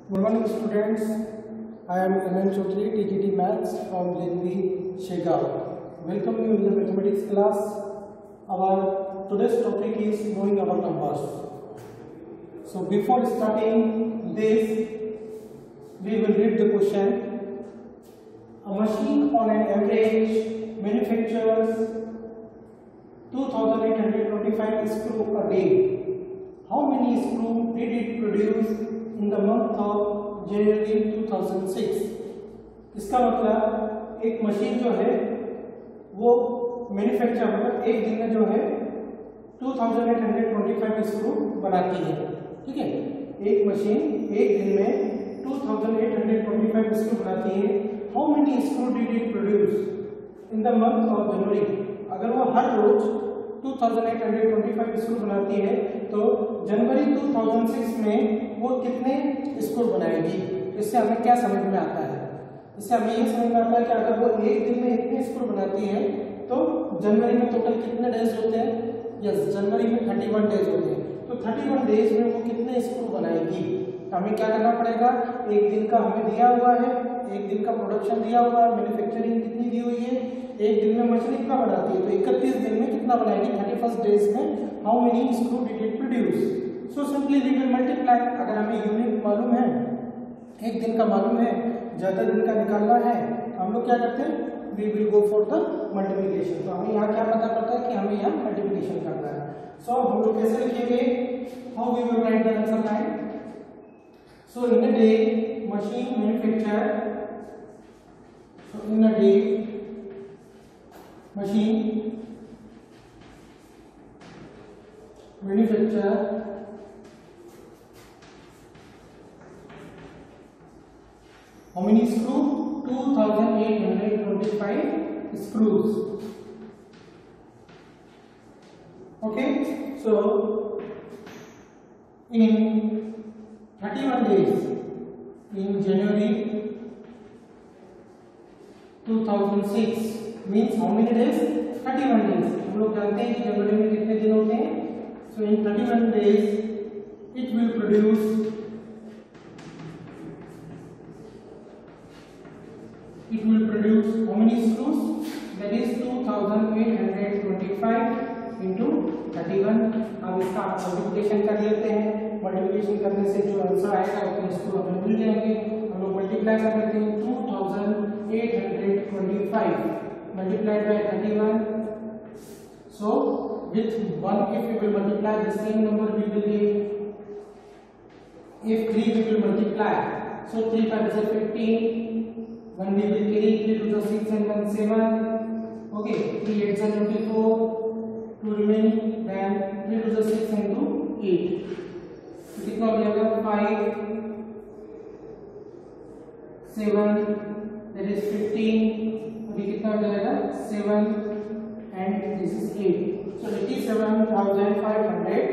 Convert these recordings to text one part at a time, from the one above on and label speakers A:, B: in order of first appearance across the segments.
A: Good morning, students. I am Anand Chaudhary, TGT Maths from JNV Shegaon. Welcome you in the mathematics class. Our today's topic is knowing our numbers. So before starting this, we will read the question. A machine on an average manufactures 2,825 screws a day. How many screws did it produce in the month of January 2006? इसका मतलब एक machine जो है वो manufacture मतलब एक दिन में जो है 2825 स्क्रू बनाती है। ठीक है, एक मशीन एक दिन में 2825 स्क्रू बनाती है। How many screw did it produce in the month of January? अगर वो हर रोज 2825 स्क्रू बनाती है तो जनवरी 2006 में वो कितने स्क्रू बनाएगी? इससे हमें क्या समझ में आता है? इससे हमें ये समझ में आता है कि अगर वो एक दिन में इतने स्क्रू बनाती है तो जनवरी में टोटल कितने डेज होते हैं? यस, जनवरी में 31 डेज होते हैं। तो 31 डेज में वो कितने स्क्रू बनाएगी? तो हमें क्या करना पड़ेगा? एक दिन का हमें दिया हुआ है, एक दिन का प्रोडक्शन दिया हुआ है, मैन्युफैक्चरिंग कितनी दी हुई है, एक दिन में मशीन कितना बनाती है तो 31 दिन में कितना बनाएगी? 31 डेज में how many screw did it produce? So simply we will multiply. अगर हमें यूनिट मालूम है, एक दिन का मालूम है, ज्यादा दिन का निकालना है, हम लोग क्या करते हैं? We will go for the multiplication. तो हमें यहाँ क्या पता पड़ता है कि हमें यहाँ मल्टीप्लिकेशन करना है। सो हम लोग कैसे लिखेंगे? How we will write the answer line? So in a day machine manufacture, so in a day machine manufacture how many screw? 2825 screws. Okay, so in 31 days in January 2006 means how many days? 31 days. हम लोग जानते हैं कि जनवरी में कितने दिन होते हैं? So in 31 days it will produce how many screws? That is 2825 into 31. अब इसका मल्टीप्लिकेशन कर लेते हैं। मल्टीप्लिकेशन करने से जो आंसर आएगा उतने स्क्रू हमें मिल जाएंगे। हम लोग मल्टीप्लाई कर लेते हैं। 2825 multiplied by 31. So with 1 if we will multiply the same number we will get. If 3 we will multiply, so 3 5 is 15. 1 we will carry, 3 to the 6 and 1 7. Okay, 3 8 is 24. 2 remaining, then 3 to the 6 and 2 8. तो कितना हो जाएगा? 5 7 that is 15. ये कितना हो जाएगा? 7 and this is 8. So 87,575.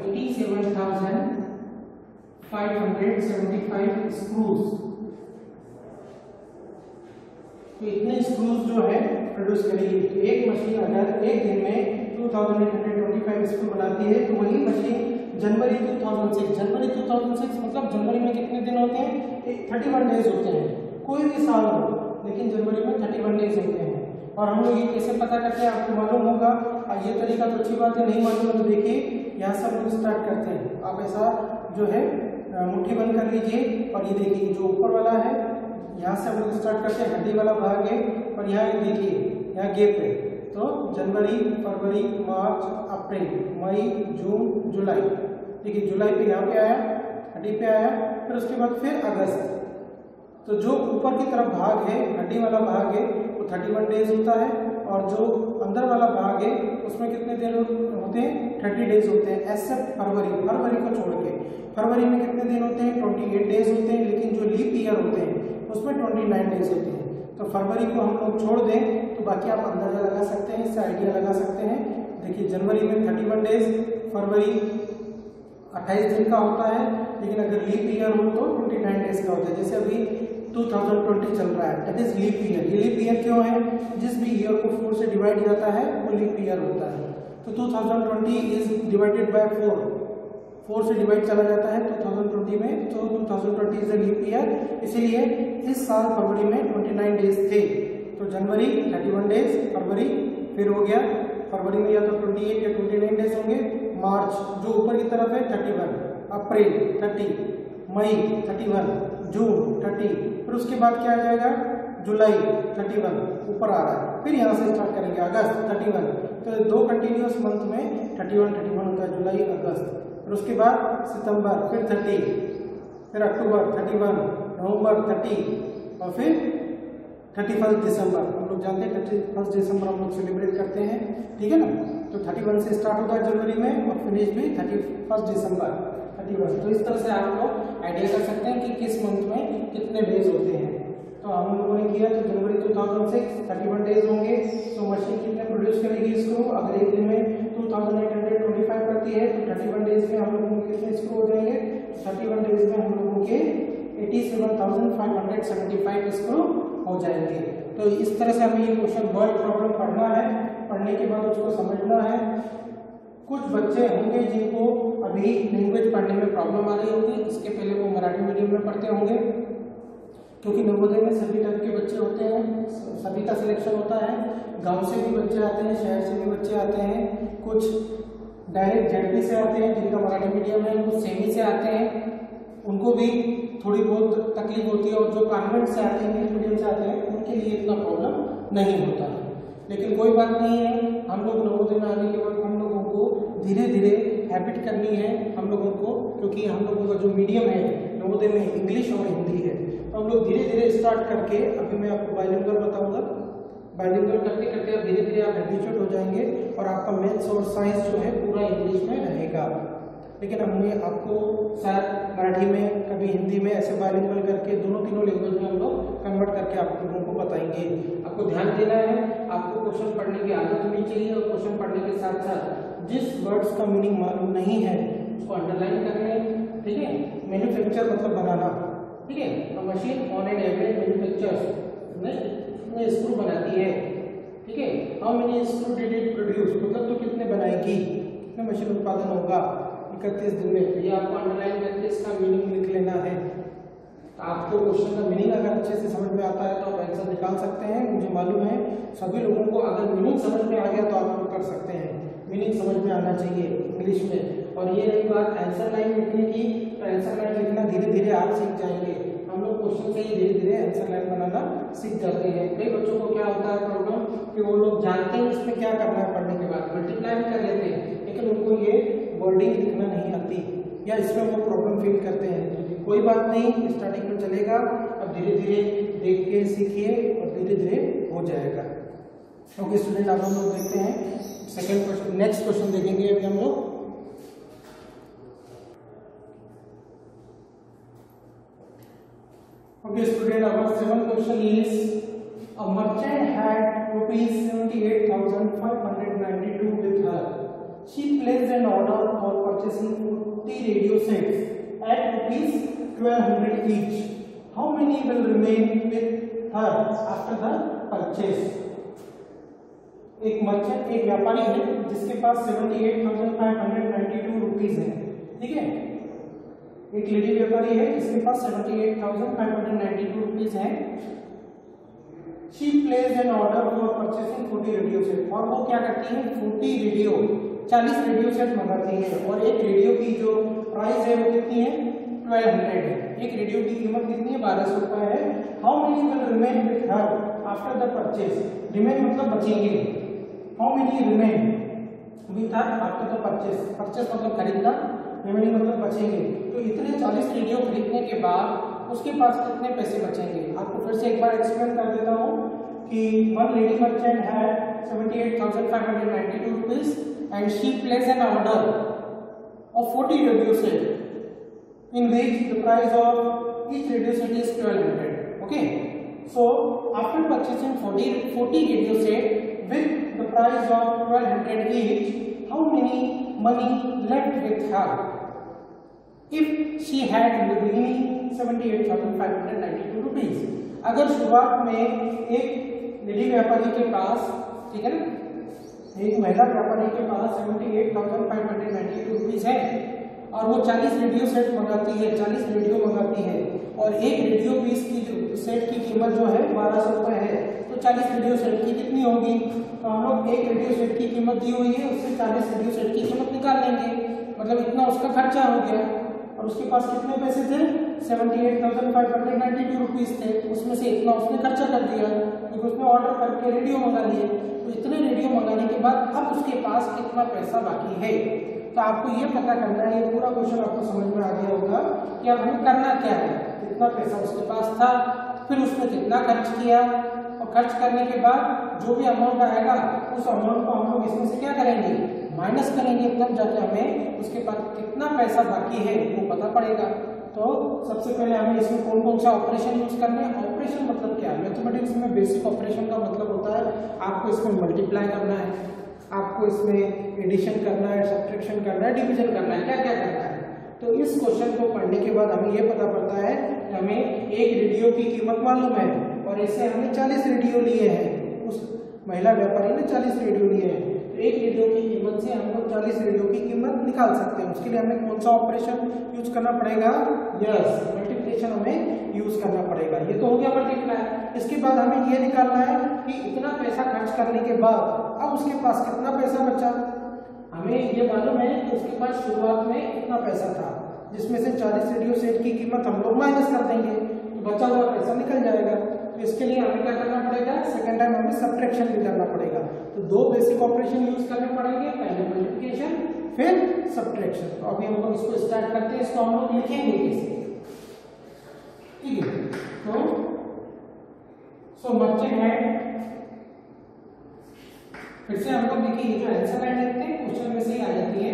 A: 87,575 screws. तो इतने स्क्रूज जो है प्रोड्यूस करेगी। तो एक मशीन अगर एक दिन में 2825 स्क्रू बनाती है तो वही मशीन जनवरी 2006 मतलब जनवरी में कितने दिन होते हैं? 31 डेज होते हैं। कोई भी साल हो लेकिन जनवरी में 31 डेज होते हैं। और हम लोग ये कैसे पता करते हैं? आपको मालूम होगा। ये तरीका तो अच्छी बात है, नहीं मालूम है तो देखिए यहाँ से हम लोग स्टार्ट करते हैं। आप ऐसा जो है मुट्ठी बंद कर लीजिए और ये देखिए जो ऊपर वाला है यहाँ से हम लोग स्टार्ट करते हैं, हड्डी वाला भाग है और यहाँ देखिए यहाँ गैप है। तो जनवरी फरवरी मार्च अप्रैल मई जून जुलाई, देखिए जुलाई पे यहाँ पे आया, हड्डी पे आया, फिर उसके बाद फिर अगस्त। तो जो ऊपर की तरफ भाग है, हड्डी वाला भाग है, वो 31 डेज होता है और जो अंदर वाला भाग है उसमें कितने दिन होते हैं? 30 डेज होते हैं, एक्सेप्ट फरवरी को छोड़ के। फरवरी में कितने दिन होते हैं? 28 डेज होते हैं, लेकिन जो लीप ईयर होते हैं उसमें 29 डेज होते हैं। तो फरवरी को हम लोग छोड़ दें तो बाकी आप अंदाजा लगा सकते हैं, इससे आइडिया लगा सकते हैं। देखिए जनवरी में 31 डेज, फरवरी 28 दिन का होता है, लेकिन अगर लीप ईयर हो तो 29 डेज का होता है। जैसे अभी 2020 चल रहा है, दैट इज लीप ईयर। ये लीप ईयर क्यों है? जिस भी ईयर को 4 से डिवाइड जाता है वो लीप ईयर होता है। तो 2020 इज डिवाइडेड बाय 4, 4 से डिवाइड चला जाता है 2020 में, तो 2020 इज अ लीप ईयर, इसीलिए इस साल फरवरी में 29 डेज थे। तो जनवरी 31 डेज, फरवरी फिर हो गया, फरवरी में या तो 28 या 29 डेज होंगे, मार्च जो ऊपर की तरफ है 31, अप्रैल 30, मई 31, जून 30, फिर उसके बाद क्या आ जाएगा, जुलाई 31 ऊपर आ रहा है, फिर यहाँ से स्टार्ट करेंगे अगस्त 31, तो 2 कंटिन्यूअस मंथ में 31 होता है, जुलाई अगस्त, फिर उसके बाद सितंबर, फिर 30, फिर अक्टूबर 31, नवंबर 30 और फिर 31 दिसंबर। हम लोग जानते हैं 31 दिसंबर हम लोग सेलिब्रेट करते हैं, ठीक है ना। तो 31 से स्टार्ट होता है जनवरी में और फिनिश भी 31 दिसंबर 31। तो इस तरह से आप लोग आइडिया कर सकते हैं कि किस मंथ में कितने डेज होते हैं। तो हम लोगों ने किया तो जनवरी 2006 31 डेज होंगे, तो मशीन कितने प्रोड्यूस करेगी स्क्रू, अगर एक दिन में 2825 करती है तो 31 डेज में हम लोगों के कितने स्क्रू हो जाएंगे, 31 डेज में हम लोगों के 87,575 स्क्रू हो जाएंगे। तो इस तरह से हमें ये क्वेश्चन वर्ड प्रॉब्लम पढ़ना है, पढ़ने के बाद उसको समझना है। कुछ बच्चे होंगे जिनको अभी लैंग्वेज पढ़ने में प्रॉब्लम आ रही होगी, इसके पहले वो मराठी मीडियम में पढ़ते होंगे, क्योंकि नवोदय में सभी टाइप के बच्चे होते हैं, सभी का सिलेक्शन होता है, गांव से भी बच्चे आते हैं, शहर से भी बच्चे आते हैं, कुछ डायरेक्ट जेडपी से आते हैं जिनका मराठी मीडियम है, कुछ सेमी से आते हैं, उनको भी थोड़ी बहुत तकलीफ होती है, और जो कॉन्वेंट से आते हैं, इंग्लिश मीडियम से आते हैं, उनके लिए इतना प्रॉब्लम नहीं होता है। लेकिन कोई बात नहीं है, हम लोग नवोदय में आने के बाद हम लोगों को धीरे धीरे हैबिट करनी है हम लोगों को, क्योंकि हम लोगों का जो मीडियम है नवोदय में इंग्लिश और हिंदी है, तो हम लोग धीरे धीरे स्टार्ट करके, अभी मैं आपको बाइलिंगुअल बताऊंगा, बाइलिंगुअल करते करते आप धीरे धीरे आप हैबिचुएट हो जाएंगे और आपका मैथ्स और साइंस जो है पूरा इंग्लिश में रहेगा। लेकिन हमने आपको शायद मराठी में, कभी हिंदी में ऐसे बाइलिंगुअल करके दोनों तीनों लैंग्वेज में हम लोग कन्वर्ट करके आप लोगों को बताएंगे। आपको ध्यान देना है, आपको क्वेश्चन पढ़ने की आदत होनी चाहिए, और क्वेश्चन पढ़ने के साथ साथ जिस वर्ड्स का मीनिंग मालूम नहीं है उसको अंडरलाइन कर लें, ठीक है। मैन्युफैक्चर मतलब बनाना, ठीक है। तो machine on an average manufactures में स्क्रू बनाती है, ठीक है। How many screw did it produce, मतलब तो कितने बनाएगी, कितने मशीन उत्पादन होगा 31 दिन में। तो ये आपको अंडरलाइन करके इसका मीनिंग लिख लेना है। तो आपको क्वेश्चन का मीनिंग अगर अच्छे से समझ में आता है तो आप आंसर निकाल सकते हैं। मुझे मालूम है सभी लोगों को अगर मीनिंग समझ में आ गया तो आप लोग कर सकते हैं। मीनिंग समझ में आना चाहिए इंग्लिश में। और ये रही बात आंसर लाइन लिखने की, तो आंसर लाइन लिखना धीरे धीरे आप सीख जाएंगे। हम लोग क्वेश्चन से ही धीरे धीरे आंसर लाइन बनाना सीख जाते हैं। कई बच्चों को क्या होता है प्रॉब्लम कि वो लोग जानते हैं इसमें क्या करना है, पढ़ने के बाद मल्टीप्लाई भी कर लेते हैं, लेकिन उनको ये वर्डिंग लिखना नहीं आती या इसमें वो प्रॉब्लम फील करते हैं। कोई बात नहीं, स्टार्टिंग में चलेगा, अब धीरे धीरे देख के सीखिए और धीरे धीरे हो जाएगा। ओके स्टूडेंट, अब हम लोग देखते हैं सेकंड क्वेश्चन, नेक्स्ट क्वेश्चन देखेंगे अभी हम लोग। Okay student, our seventh question is a merchant had rupees 78,592 with her. She placed an order for purchasing 40 radio sets at rupees 1200 each. How many will remain with her after the purchase? एक merchant, एक व्यापारी है जिसके पास 78,592 rupees है, ठीक है। एक lady व्यापारी है जिसके पास 78,592 रुपीज है। She place N order for purchasing 40 radio set, और वो क्या करती है 40 रेडियो सेट मंगाती है। और एक रेडियो की जो प्राइस है वो कितनी है 1200 है। एक रेडियो की कीमत कितनी है 1200 रुपए है। How many will remain with her after the purchase, remain मतलब बचेंगे, how many remain with her after the purchase, purchase मतलब खरीदना, रिमेनिंग मतलब बचेंगे। तो इतने 40 रेडियो खरीदने के बाद उसके पास कितने पैसे बचेंगे। आपको फिर से एक बार एक्सप्लेन कर देता हूँ कि वन लेडी मर्चेंट है 78,592 rupees and she place N order of 40 radio set in which the price of each radio set is 1200. Okay, so after purchasing 40 radio set with the price of 1200 each, how many money left with her if she had in the beginning 78,592 rupees? अगर शुरुआत में एक lady व्यापारी के पास, ठीक है ना, एक महिला व्यापारी के पास 78,592 रुपीज है, और वो 40 रेडियो सेट मंगाती है, 40 रेडियो मंगाती है, और एक रेडियो पीस की जो सेट की कीमत जो है 1200 रुपये है, तो 40 रेडियो सेट की कितनी होगी? तो हम लोग एक रेडियो सेट की कीमत दी हुई है, उससे 40 रेडियो सेट की कीमत निकाल लेंगे, मतलब इतना उसका खर्चा हो गया। और उसके पास कितने पैसे थे? 78,592 रुपीज थे, उसमें से इतना उसने खर्चा कर दिया क्योंकि उसने ऑर्डर करके रेडियो मंगा लिए। तो इतने रेडियो मंगाने के बाद अब उसके पास कितना पैसा बाकी है, तो आपको ये पता करना है। ये पूरा क्वेश्चन आपको समझ में आ गया होगा कि अब हमें करना क्या है। कितना पैसा उसके पास था, फिर उसने कितना खर्च किया, और खर्च करने के बाद जो भी अमाउंट आएगा उस अमाउंट को हम लोग इसमें से क्या करेंगे? माइनस करेंगे, तब जाके हमें उसके पास कितना पैसा बाकी है वो पता पड़ेगा। तो सबसे पहले हमें इसमें कौन कौन सा ऑपरेशन यूज करना है। ऑपरेशन मतलब क्या है? मैथमेटिक्स में बेसिक ऑपरेशन का मतलब होता है आपको इसमें मल्टीप्लाई करना है, आपको इसमें एडिशन करना है, सब्ट्रैक्शन करना है, डिवीजन करना है, क्या क्या करना है। तो इस क्वेश्चन को पढ़ने के बाद हमें यह पता पड़ता है कि हमें एक रेडियो की कीमत मालूम है और इससे हमने 40 रेडियो लिए हैं, उस महिला व्यापारी ने 40 रेडियो लिए हैं। तो एक रेडियो की कीमत से हम लोग 40 रेडियो की कीमत निकाल सकते हैं। उसके लिए हमें कौन सा ऑपरेशन यूज करना पड़ेगा? यस, मल्टीप्लिकेशन हमें यूज करना पड़ेगा। ये तो हो गया मल्टीप्लाई। इसके बाद हमें ये निकालना है कि इतना पैसा खर्च करने के बाद अब उसके पास कितना पैसा बचा। हमें ये मालूम है कि उसके पास शुरुआत में इतना पैसा था, जिसमें से 40 रेडियो सेट की कीमत हम लोग माइनस कर देंगे, तो बचा हुआ पैसा निकल जाएगा। तो इसके लिए हमें क्या करना पड़ेगा? सेकंड टाइम हमें सब्ट्रैक्शन भी करना पड़ेगा। तो दो बेसिक ऑपरेशन यूज करने पड़ेंगे, पहले मल्टीप्लिकेशन फिर सब्ट्रैक्शन। तो अभी हम लोग इसको स्टार्ट करते हैं। इसको हम लोग लिखेंगे कैसे, ठीक है? तो मर्चेंट है, फिर से हम लोग देखिए जो आंसर लाइन लिखते हैं क्वेश्चन में से ही आ जाती है।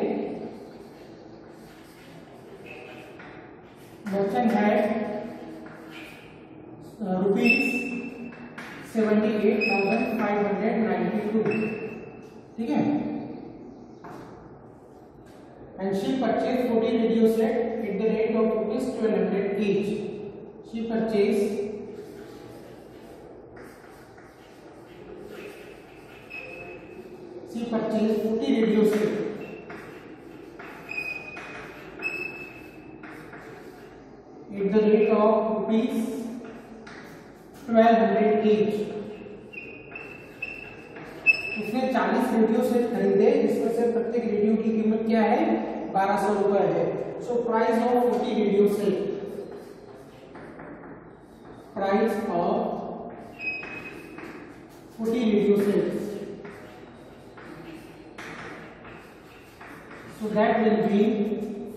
A: मर्चेंट है ₹78,592, ठीक है? And she purchase 40 radio set at the rate of ₹1200 each. She purchased she purchased 40 radio set at the rate of ₹1200 each. उसने 40 रेडियो सेट खरीदे, जिसमें से प्रत्येक रेडियो की कीमत क्या है? 1200 रुपए है। So price of 40 radio set, price of 40 radio set, so that will be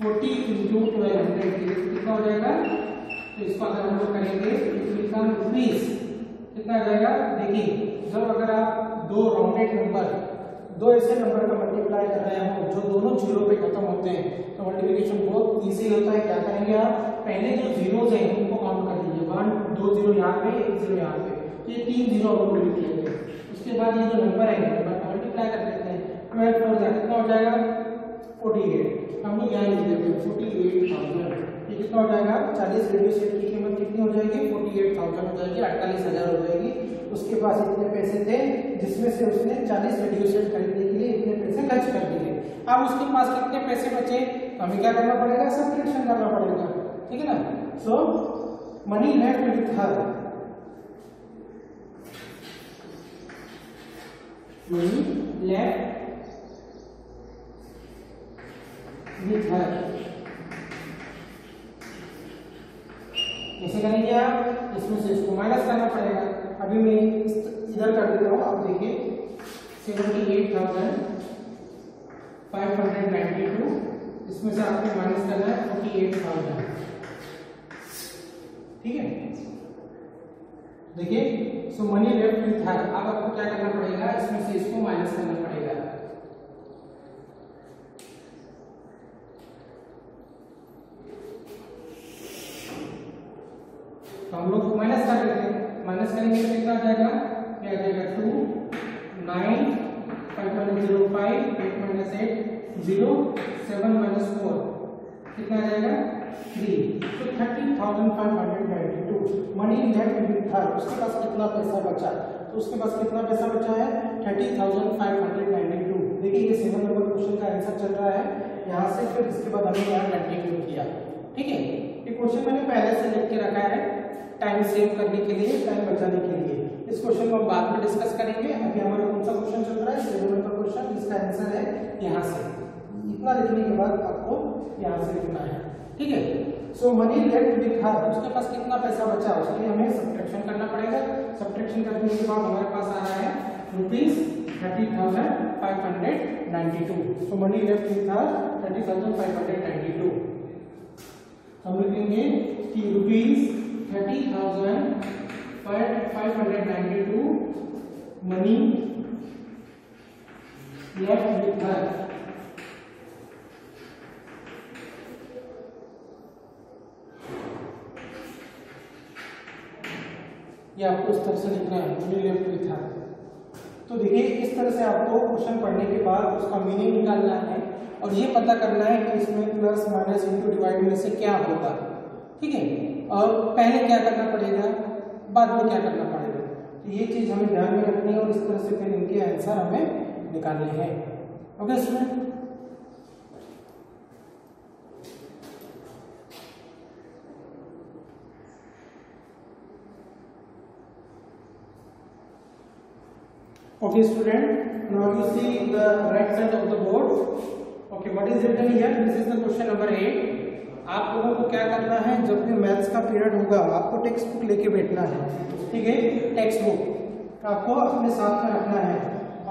A: 40 into 1200, कितना हो जाएगा? तो इसको अगर हम लोग करेंगे ₹20 कितना आ जाएगा? देखिए जब अगर आप दो राउंडेड नंबर, दो ऐसे नंबर का मल्टीप्लाई कर रहे हो जो दोनों जीरो पे खत्म होते हैं, तो मल्टीप्लिकेशन बहुत इजी होता है। क्या करेंगे आप? पहले जो जीरोज हैं उनको काउंट कर लीजिए, 1 2 0 यहाँ पे, 1 0 यहाँ पे, तो ये 3 जीरो हम लोग लिख लेंगे। उसके बाद ये जो नंबर है मल्टीप्लाई कर देते हैं, 12 4 कितना हो जाएगा? 48। हम लोग यहाँ लिख देते हैं 48,000। ये कितना हो जाएगा? 40 रेडियो सेट की कीमत कितनी हो जाएगी? 48,000 हो जाएगी, 48,000 हो जाएगी। उसके पास इतने पैसे थे, जिसमें से उसने 40 रेडियो सेट खरीदने के लिए इतने पैसे खर्च कर दिए। अब उसके पास कितने पैसे बचे? हमें क्या करना पड़ेगा? सब्ट्रैक्शन करना पड़ेगा, ठीक है ना? So money left with her, money left with her, ऐसे करेंगे आप। इसमें से इसको माइनस करना पड़ेगा। अभी मैं इधर कर देता हूँ, आप देखिए 78,592, इसमें से आपको माइनस करना है 48,000, ठीक है? देखिए सो मनी लेफ्ट विथ हर, अब आपको क्या करना पड़ेगा? इसमें से इसको माइनस करना पड़ेगा। तो हम लोग माइनस कर देते हैं, माइनस करेंगे तो कितना आ जाएगा? क्या आ जाएगा? 2 9 5 -05 8 -8 0 7 -4 कितना आ जाएगा? 3। तो 30,592 मनी लेफ्ट विथ हर। उसके पास कितना पैसा बचा? तो उसके पास कितना पैसा बचा है? 30,592। देखिए ये 7 नंबर क्वेश्चन का आंसर चल रहा है। यहाँ से फिर इसके बाद हमने यहाँ कंटिन्यू किया। ठीक है, ये क्वेश्चन मैंने पहले से लिख के रखा है टाइम सेव करने के लिए, टाइम बचाने के लिए। इस क्वेश्चन को हम बाद में डिस्कस करेंगे। अभी हमारा कौन सा क्वेश्चन चल रहा है, 7 नंबर क्वेश्चन, जिसका आंसर है यहाँ से। इतना लिखने के बाद आपको यहाँ से लिखना है। ठीक है, सो मनी लेफ्ट विथ हर, उसके पास कितना पैसा बचा, उसके लिए हमें सब्ट्रैक्शन करना पड़ेगा। सब्ट्रैक्शन करने के बाद हमारे पास आ रहा है ₹30,592। सो मनी लेफ्ट विथ हर 30,592। हम लिखेंगे कि ₹30,592 मनी लेफ्ट विथ हर। ये आपको इस तरह से लिखना है, मनी लेफ्ट विथ हर। तो देखिए, इस तरह से आपको क्वेश्चन पढ़ने के बाद उसका मीनिंग निकालना है और ये पता करना है कि इसमें प्लस माइनस इंटू डिवाइड में से क्या होगा। ठीक है, और पहले क्या करना पड़ेगा, बाद में क्या करना पड़ेगा, तो ये चीज हमें ध्यान में रखनी है और इस तरह से फिर इनके आंसर हमें निकालने हैं। Okay student, okay student, now you see the right side of the board. Okay, what is written here? This is the question number 8. आप लोगों को क्या करना है, जब भी मैथ्स का पीरियड होगा आपको टेक्स्ट बुक लेके बैठना है। ठीक है, टेक्स्ट बुक आपको अपने साथ में रखना है।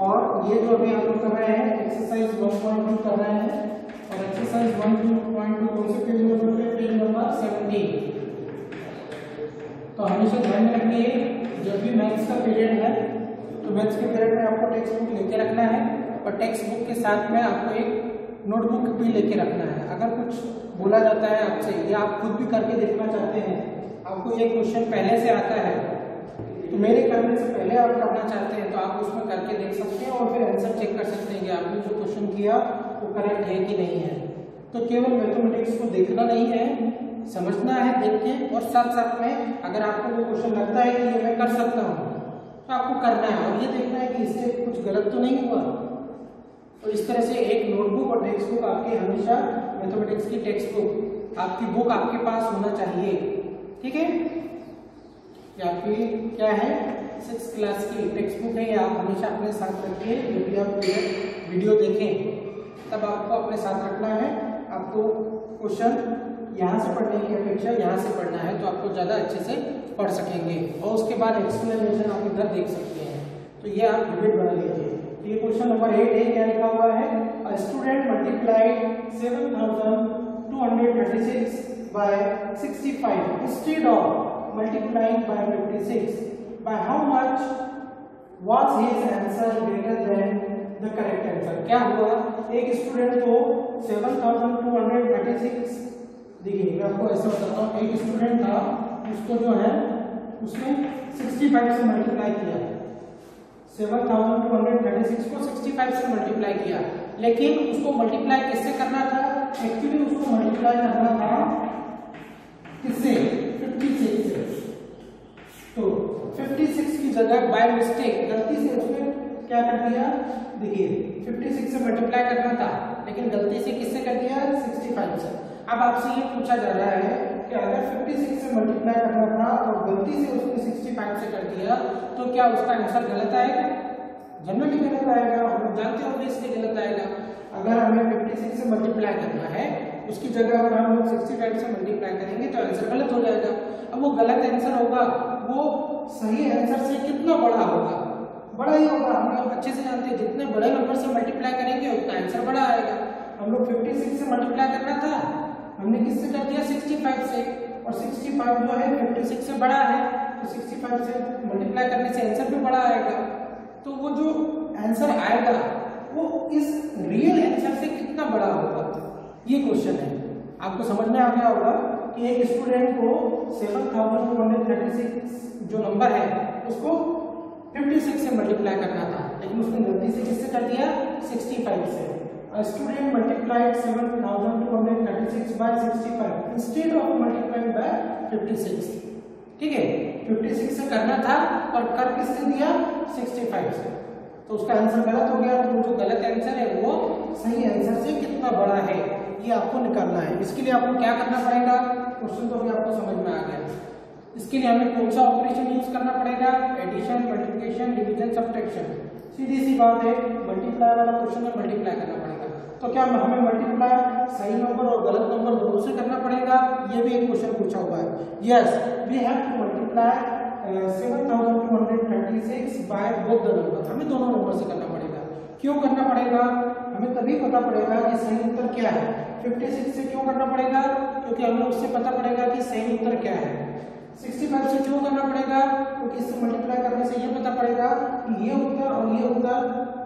A: और ये जो अभी हम लोग कर रहे हैं एक्सरसाइज 1.2 कर रहे हैं, और एक्सरसाइज 1.2 कौन से पेज नंबर पे, पेज नंबर 17। तो हमेशा ध्यान में रखिए, जब भी मैथ्स का पीरियड है तो मैथ्स के पीरियड में आपको टेक्स्ट बुक लेके रखना है, और टेक्स्ट बुक के साथ में आपको एक नोटबुक भी लेके रखना है। अगर कुछ बोला जाता है आपसे या आप खुद भी करके देखना चाहते हैं, आपको ये क्वेश्चन पहले से आता है तो मेरे करने से पहले आप करना चाहते हैं, तो आप उसमें करके देख सकते हैं और फिर आंसर चेक कर सकते हैं कि आपने जो क्वेश्चन किया वो करेक्ट है कि नहीं है। तो केवल मैथमेटिक्स को देखना नहीं है, समझना है देख के, और साथ साथ में अगर आपको वो क्वेश्चन लगता है कि ये मैं कर सकता हूँ तो आपको करना है, और ये देखना है कि इससे कुछ गलत तो नहीं हुआ। तो इस तरह से एक नोटबुक और टेक्स्ट बुक आपकी हमेशा, मैथमेटिक्स की टेक्स्ट बुक, आपकी बुक आपके पास होना चाहिए। ठीक है, ये आपकी क्या है, 6th क्लास की टेक्स्ट बुक है, ये आप हमेशा अपने साथ रखिए। जब भी आप वीडियो देखें तब आपको अपने साथ रखना है। आपको क्वेश्चन यहाँ से पढ़ने की अपेक्षा यहाँ से पढ़ना है, तो आपको ज़्यादा अच्छे से पढ़ सकेंगे, और उसके बाद एक्सप्लेनेशन आप इधर देख सकते हैं। तो ये आप हैबिट बना लीजिए। ये क्वेश्चन नंबर 8 है, क्या लिखा हुआ है, a student multiplied 7236 by 65 instead of multiplying by 56, by how much was his answer greater than the correct answer. क्या हुआ, एक स्टूडेंट को 7236, देखिए मैं आपको ऐसा बताता हूँ, एक स्टूडेंट था, उसको जो है उसने 65 से मल्टीप्लाई किया, 7236 को 65 से मल्टीप्लाई किया, लेकिन उसको मल्टीप्लाई किससे करना था, एक्चुअली उसको मल्टीप्लाई करना था किससे, 56 से। तो 56 की जगह बाय मिस्टेक, गलती से उसने क्या कर दिया, देखिए 56 से मल्टीप्लाई करना था लेकिन गलती से किससे कर दिया, 65 से। अब आपसे ये पूछा जा रहा है कि अगर 56 से मल्टीप्लाई करना था और गलती से उसने 65 से कर दिया, तो क्या उसका आंसर गलत आएगा, जनरली गलत आएगा, हम लोग जानते हैं ऑब्वियसली गलत आएगा। अगर हमें 56 से मल्टीप्लाई करना है, उसकी जगह अगर हम लोग 65 से मल्टीप्लाई करेंगे तो आंसर गलत हो जाएगा। अब वो गलत आंसर होगा, वो सही आंसर से कितना बड़ा होगा, बड़ा ही होगा। हम लोग अच्छे से जानते हैं जितने बड़े नंबर से मल्टीप्लाई करेंगे उतना आंसर बड़ा आएगा। हम लोग 56 से मल्टीप्लाई करना था, हमने किससे कर दिया, 65 से, और 65 जो है 56 से बड़ा है, तो 65 से मल्टीप्लाई करने से आंसर भी बड़ा आएगा। तो वो जो आंसर आएगा वो इस रियल आंसर से कितना बड़ा होगा, ये क्वेश्चन है। आपको समझ में आ गया होगा कि एक स्टूडेंट को 7236 जो नंबर है उसको 56 से मल्टीप्लाई करना था, लेकिन उसने गलती से किससे कर दिया, 65 से। A student multiplied 7236 by 65 instead of multiplying by 56। ठीक है, 56 से करना था और कर किससे दिया, 65 से, तो उसका आंसर गलत हो गया। तो जो गलत आंसर है वो सही आंसर से कितना बड़ा है ये आपको निकालना है। इसके लिए आपको क्या करना पड़ेगा, क्वेश्चन तो अभी आपको समझ में आ गया। इसके लिए हमें कौन सा ऑपरेशन यूज करना पड़ेगा, एडिशन, मल्टीप्लिकेशन, डिवीजन, सब्ट्रैक्शन। सीधी सी बात है, मल्टीप्लाई वाला क्वेश्चन में मल्टीप्लाई करना पड़ेगा। तो क्या हमें मल्टीप्लाई सही नंबर और गलत नंबर दोनों से करना पड़ेगा, ये भी एक क्वेश्चन पूछा हुआ है। Yes, we have to multiply 7236 by both the number. हमें दोनों नंबर से करना पड़ेगा। क्यों करना पड़ेगा, हमें तभी पता पड़ेगा कि सही उत्तर क्या है। 56 से क्यों करना पड़ेगा, क्योंकि हमें उससे पता पड़ेगा कि सही उत्तर क्या है। 65 से क्यों करना पड़ेगा, क्योंकि इससे मल्टीप्लाई करने से ये पता पड़ेगा कि ये उत्तर और ये उत्तर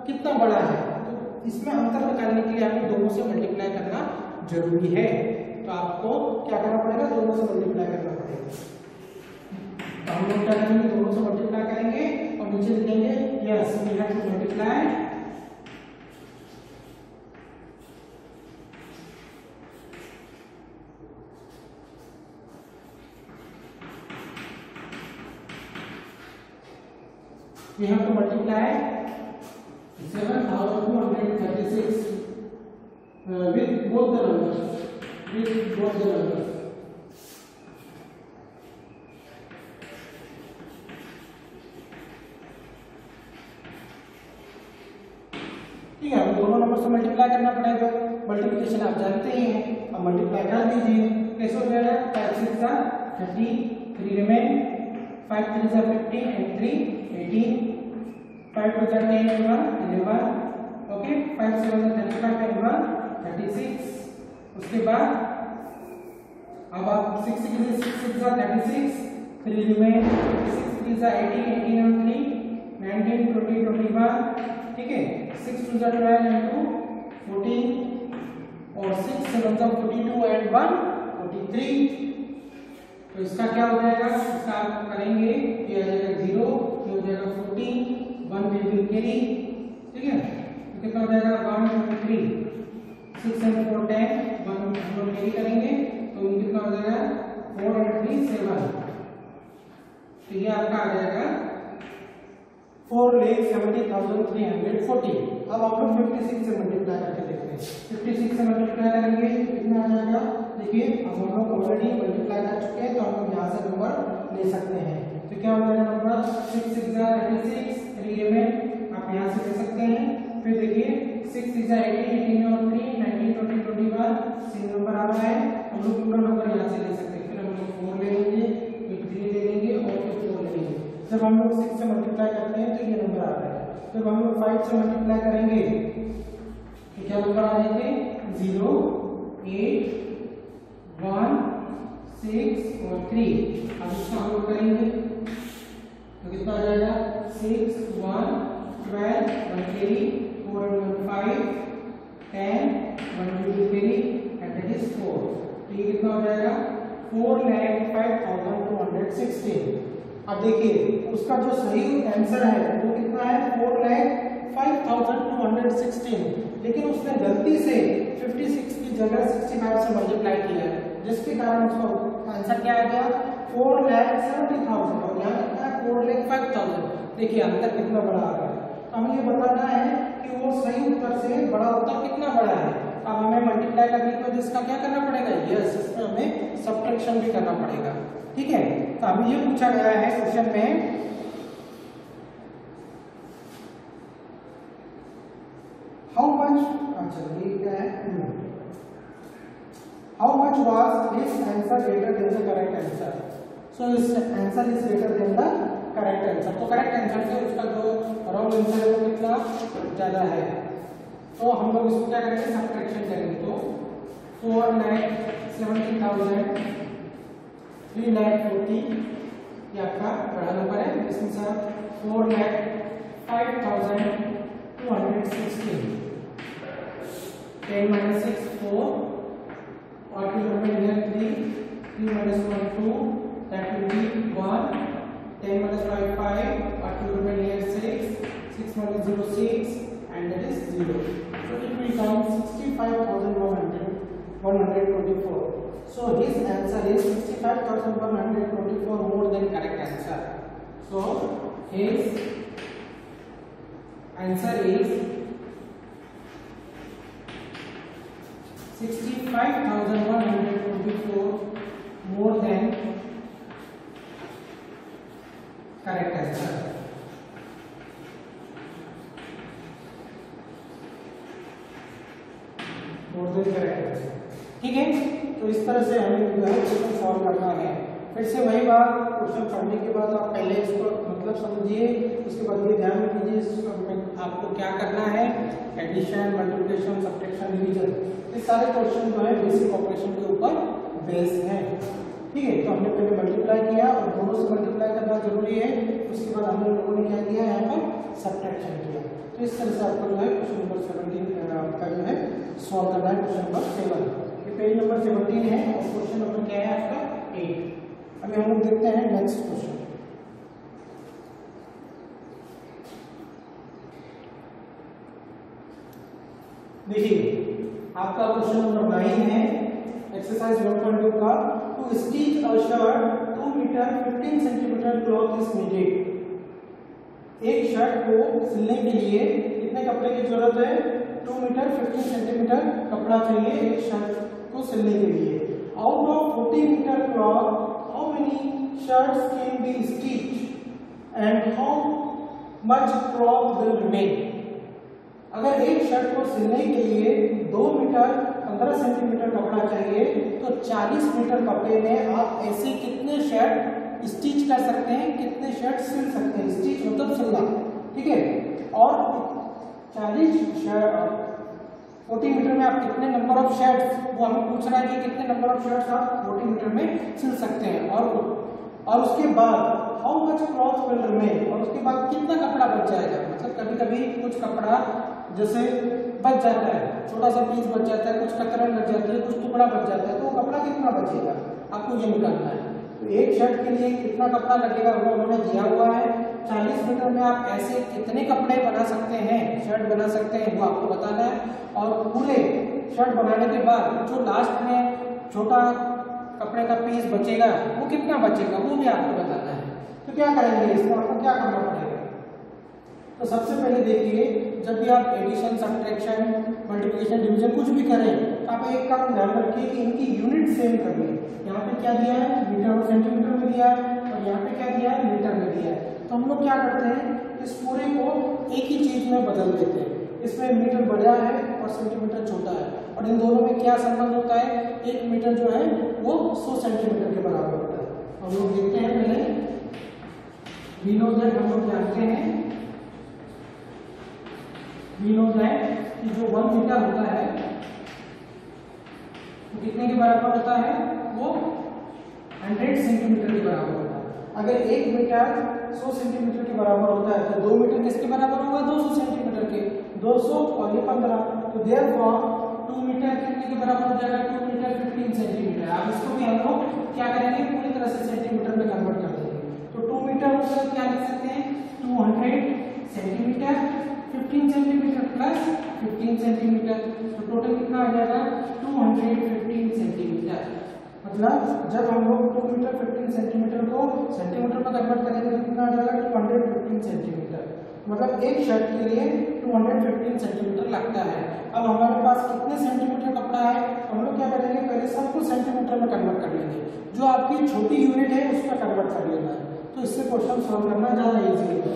A: कितना बड़ा है। तो इसमें अंतर निकालने के लिए हमें दोनों से मल्टीप्लाई करना जरूरी है। तो आपको क्या करना पड़ेगा, दोनों से मल्टीप्लाई करना पड़ेगा। तो हम लोग क्या करेंगे, दोनों से मल्टीप्लाई करेंगे और नीचे लिखेंगे yes we have to multiply 7236 with both the numbers. ठीक है, अब दोनों नंबर से मल्टीप्लाई करना पड़ेगा। मल्टीप्लिकेशन आप जानते ही हैं, अब मल्टीप्लाई कर दीजिए। कैसे हो जाएगा, 5 6 जा 30, 3 रिमेन, 5 3 जा 15 and 3 18, 5 2 जा 10 and 1 11, ओके, 5 7 जा 35 and 1 36। उसके बाद अब आप 6 6 6 जा 36, 3 रिमेन, 6 3 जा 18 18 and 3 19 20 21, ठीक है। 6 2 जा 12 and 2 14 और 6 7 जा 42 and 1 43। तो इसका क्या हो जाएगा, इसका आप करेंगे, ये आ जाएगा 0, ये हो जाएगा 14, 1 विल कैरी, ठीक है। तो कितना हो जाएगा 1 2 3 6 and 4 10, 1 हम लोग कैरी करेंगे तो कितना हो जाएगा 4 and 3 7। तो ये आपका आ जाएगा 4,70,340। अब आप लोग 56 से मल्टीप्लाई करके देखते हैं। 56 से मल्टीप्लाई करेंगे कितना आ जाएगा, देखिए अब हम लोग ऑलरेडी मल्टीप्लाई कर चुके हैं तो हम लोग यहाँ से नंबर ले सकते हैं। तो क्या हो जाएगा नंबर 6 6 जा 36, 3 रिमेन, आप यहाँ से ले सकते हैं। फिर देखिए 6 6 जा 18 18 और 3 19 20 21, सेम नंबर आ रहा है। हम लोग पूरा नंबर यहाँ से ले सकते हैं। फिर हम लोग 4 ले लेंगे, फिर 3 ले लेंगे और फिर 4 ले लेंगे। जब हम लोग 6 से मल्टीप्लाई करते हैं तो ये नंबर आ रहा है। जब हम लोग 5 से मल्टीप्लाई करेंगे तो क्या नंबर आ जाएंगे 0 8 1 6 और 3। अब इसका हम लोग करेंगे तो कितना आ जाएगा 6 1 12 1 carry 4 and 1 5 10 1 2 carry and that is 4। तो ये कितना हो जाएगा 4,05,216। अब देखिए उसका जो सही आंसर है वो कितना है 4,05,216, लेकिन उसने गलती से 56 की जगह 65 से मल्टीप्लाई किया है, जिसके कारण उसका आंसर क्या आ गया 4,70,000 और यहाँ कितना है 4,05,000। देखिए अंतर कितना बड़ा आ गया। तो हमें ये बताना है कि वो सही उत्तर से बड़ा उत्तर कितना बड़ा है। अब हमें मल्टीप्लाई करने के बाद इसका क्या करना पड़ेगा, यस इसमें हमें सब्ट्रैक्शन भी करना पड़ेगा, ठीक है। तो अभी ये पूछा गया है क्वेश्चन में हाउ मच, अच्छा ये क्या है, how much was this answer greater than the correct answer. So this answer is greater than the correct answer. तो करेक्ट आंसर से उसका जो रॉन्ग आंसर है वो कितना ज्यादा है। तो हम लोग इसको क्या करेंगे, सब्ट्रैक्शन करेंगे। तो 4,70,000 3,40,000 ये आपका बड़ा नंबर है। इसमें से 4,05,216 10 minus 6 4 और 2 remaining here 3 3 minus 1 2 that will be 1 10 minus 5 5 और 2 remaining here 6 6 minus 0 6 and that is 0. So it will come 65,124. So his answer is 65,124 more than correct answer. So his answer is 65,124 more than correct answer। more than correct answer, ठीक है। तो इस तरह से हमें जो है क्वेश्चन सॉल्व करना है। फिर से वही बात, क्वेश्चन पढ़ने के बाद आप पहले इसको मतलब समझिए, उसके बाद ये ध्यान रखिए आपको क्या करना है, एडिशन, मल्टीप्लिकेशन, सब्ट्रैक्शन, डिवीजन, ये सारे क्वेश्चन जो है बेसिक ऑपरेशन के ऊपर बेस हैं, ठीक है। तो हमने पहले मल्टीप्लाई किया और दोनों से मल्टीप्लाई करना जरूरी है। उसके बाद हम लोगों ने क्या किया, यहाँ पर सब्ट्रैक्शन किया। तो इस तरह से आपको जो है क्वेश्चन नंबर 17 का जो है सॉल्व करना है। क्वेश्चन नंबर 7 पेज नंबर 17 है और क्वेश्चन नंबर क्या है आपका 8। अभी हम लोग देखते हैं नेक्स्ट क्वेश्चन। देखिए आपका क्वेश्चन नंबर 9 है, एक्सरसाइज 1.2 का। To stitch a shirt 2 metre 15 centimetre cloth is needed. एक शर्ट को सिलने के लिए कितने कपड़े की जरूरत है, 2 मीटर 15 सेंटीमीटर कपड़ा चाहिए एक शर्ट को सिलने के लिए। Out of 40 metre cloth how many shirts can be stitched and how much cloth will remain. अगर एक शर्ट को सिलने के लिए 2 मीटर 15 सेंटीमीटर कपड़ा चाहिए तो 40 मीटर कपड़े में आप ऐसे कितने शर्ट स्टिच कर सकते हैं, कितने शर्ट सिल सकते हैं। स्टिच मतलब सिलना, ठीक है। और 40 मीटर में आप कितने नंबर ऑफ शर्ट्स, वो हमें पूछ रहा है कि कितने नंबर ऑफ शर्ट्स आप 40 मीटर में सिल सकते हैं। और उसके बाद how much cloth will remain, और उसके बाद कितना कपड़ा बच जाएगा। मतलब कभी कभी कुछ कपड़ा जैसे बच जाता है, छोटा सा पीस बच जाता है, कुछ कतरन लग जाती है, कुछ टुकड़ा बच जाता है, तो वो कपड़ा कितना बचेगा आपको ये निकालना है। तो एक शर्ट के लिए कितना कपड़ा लगेगा वो उन्होंने दिया हुआ है। 40 मीटर में आप ऐसे कितने कपड़े बना सकते हैं, शर्ट बना सकते हैं, वो आपको बताना है। और पूरे शर्ट बनाने के बाद जो लास्ट में छोटा कपड़े का पीस बचेगा वो कितना बचेगा वो भी आपको बताना है। तो क्या करेंगे, इसमें आपको क्या करना पड़ेगा। तो सबसे पहले देखिए, जब भी आप एडिशन, सब्ट्रैक्शन, मल्टीप्लिकेशन, डिवीजन कुछ भी करें तो आप एक काम ध्यान रखिए कि इनकी यूनिट सेम करनी है। यहाँ पे क्या दिया है, मीटर और सेंटीमीटर में दिया है, और यहाँ पे क्या दिया है, मीटर में दिया है। तो हम लोग क्या करते हैं, इस पूरे को एक ही चीज में बदल देते हैं। इसमें मीटर बड़ा है और सेंटीमीटर छोटा है, और इन दोनों में क्या संबंध होता है, 1 मीटर जो है वो 100 सेंटीमीटर के बराबर होता है। हम लोग देखते हैं पहले वी नो दैट, हम लोग जानते हैं वी नो दैट कि जो 1 मीटर होता है वो कितने के बराबर होता है, वो 100 सेंटीमीटर के बराबर होता है। अगर 1 मीटर 100 सेंटीमीटर के बराबर होता है तो 2 मीटर किसके बराबर होगा, 200 सेंटीमीटर के। 200 और ये 15, तो देयरफॉर 2 मीटर कितने के बराबर हो जाएगा, 2 मीटर 15 सेंटीमीटर। अब इसको भी हम लोग क्या करेंगे, पूरी तरह से सेंटीमीटर में कन्वर्ट कर देंगे। तो 2 मीटर मतलब क्या लिख सकते हैं, 200 सेंटीमीटर, 15 सेंटीमीटर प्लस 15 सेंटीमीटर, तो टोटल कितना आ जाएगा, 215 सेंटीमीटर। मतलब जब हम लोग 2 मीटर 15 सेंटीमीटर को सेंटीमीटर में कन्वर्ट करेंगे तो कितना आ जाएगा, 215 सेंटीमीटर। मतलब एक शर्ट के लिए 215 सेंटीमीटर लगता है। अब हमारे पास कितने सेंटीमीटर कपड़ा है, हम लोग क्या करेंगे, पहले सबको सेंटीमीटर में कन्वर्ट कर लेंगे। जो आपकी छोटी यूनिट है उसमें कन्वर्ट कर लेना है, तो इससे क्वेश्चन सॉल्व करना ज़्यादा ईजी होगा।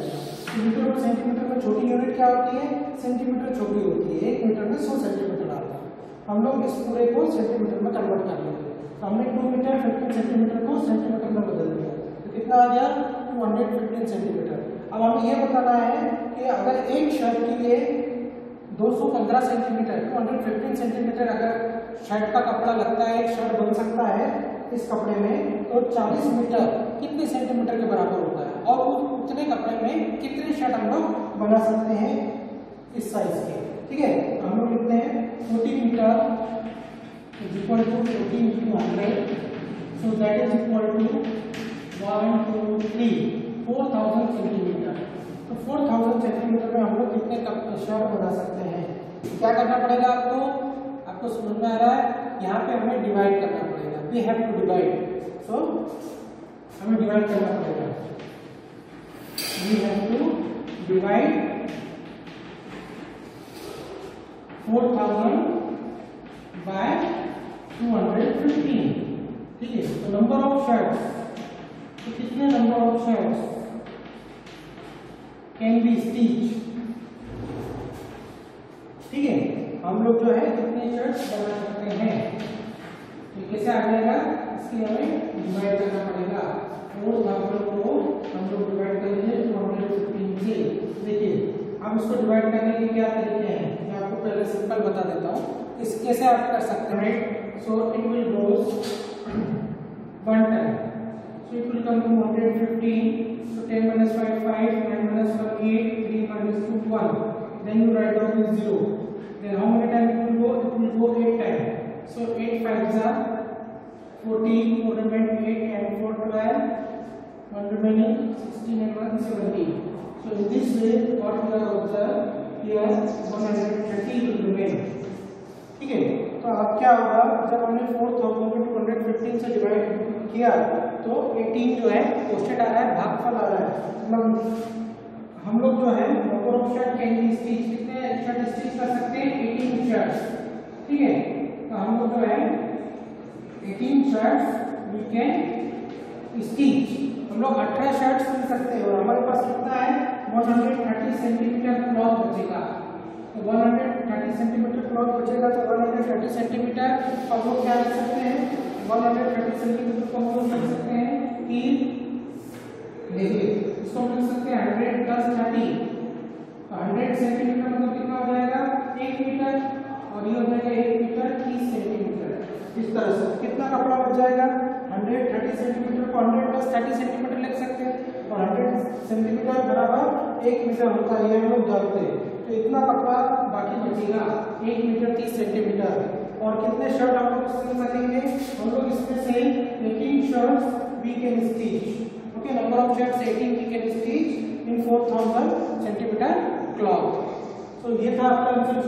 A: मीटर और सेंटीमीटर में छोटी यूनिट क्या होती है, सेंटीमीटर छोटी होती है। 1 मीटर में 100 सेंटीमीटर आता है। हम लोग इस पूरे को सेंटीमीटर में कन्वर्ट कर लेंगे। हमने 2 मीटर 15 सेंटीमीटर को सेंटीमीटर में बदल दिया, तो कितना आ गया, 215 सेंटीमीटर। अब हमें यह बताना है कि अगर एक शर्ट के लिए 215 सेंटीमीटर 215 सेंटीमीटर अगर शर्ट का कपड़ा लगता है, एक शर्ट बन सकता है इस कपड़े में, तो 40 मीटर कितने सेंटीमीटर के बराबर होता है, और उतने कपड़े में कितने शर्ट हम लोग बना सकते हैं इस साइज के। ठीक है, हम लोग लिखते हैं 40 metre is equal to 40 into 100, so that is equal to 1 2 3 4000 centimetre. तो 4000 सेंटीमीटर में हम लोग कितने शर्ट बना सकते हैं। क्या करना पड़ेगा आपको समझ में आ रहा है, यहाँ पे हमें डिवाइड करना पड़ेगा, we have to divide, so हमें डिवाइड करना पड़ेगा, we have to divide 4000 by ठीक है। तो नंबर ऑफ शर्ट्स, तो कितने number of shirts can B stitch, ठीक है, हम लोग जो है कितने शर्ट्स बना सकते हैं। तो कैसे आ जाएगा, इसके हमें डिवाइड करना पड़ेगा। 4 भागों को हम लोग डिवाइड करेंगे 215 से। देखिए अब इसको डिवाइड करने के क्या तरीके हैं, मैं आपको पहले सिंपल बता देता हूँ। इस कैसे आप कर सकते हैं, so it will goes 1 time, so it will come to 115, so 10 minus 5 5, 9 minus 1 8, 3 minus 2 1, then you write down the 0, then how many times it will go 8 times, so 8 5s are 14, 4 remain 8 and 4 12, 1 remaining 16 and 1 17. So in this way what we are observed here 130 will remain, ठीक है। तो अब क्या होगा, जब हमने 4000 को 215 से डिवाइड किया तो 18 जो है क्वेश्चन आ रहा है, भागफल आ रहा है, मतलब हम लोग जो है number of shirt can be stitch, कितने शर्ट स्टिच कर सकते हैं, 18 शर्ट्स, ठीक है। तो हम लोग जो है 18 शर्ट्स वी कैन स्टिच, हम लोग 18 शर्ट्स सिल सकते हैं और हमारे पास कितना है 130 सेंटीमीटर क्लॉथ बचेगा। तो 130 सेंटीमीटर क्लॉथ बचेगा, तो 130 सेंटीमीटर हम लोग क्या कर सकते हैं, 130 सेंटीमीटर को हम लोग लिख सकते हैं कि देखिए इसको हम लिख सकते हैं 100 + 30, तो 100 सेंटीमीटर मतलब कितना हो जाएगा 1 मीटर, और ये हो जाएगा 1 मीटर 30 सेंटीमीटर। इस तरह से कितना कपड़ा बच जाएगा, 130 सेंटीमीटर को 100 + 30 सेंटीमीटर लिख सकते हैं, और 100 सेंटीमीटर बराबर 1 मीटर होता है, ये हम लोग जानते हैं। तो इतना कपड़ा बाकी बचेगा 1 मीटर 30 सेंटीमीटर, और कितने शर्ट हम लोग सिल सकेंगे, हम लोग इसमें से 18 shirts we can stitch, okay, number of shirts 18 we can stitch in 4000 centimetre cloth. तो ये था आपका आंसर।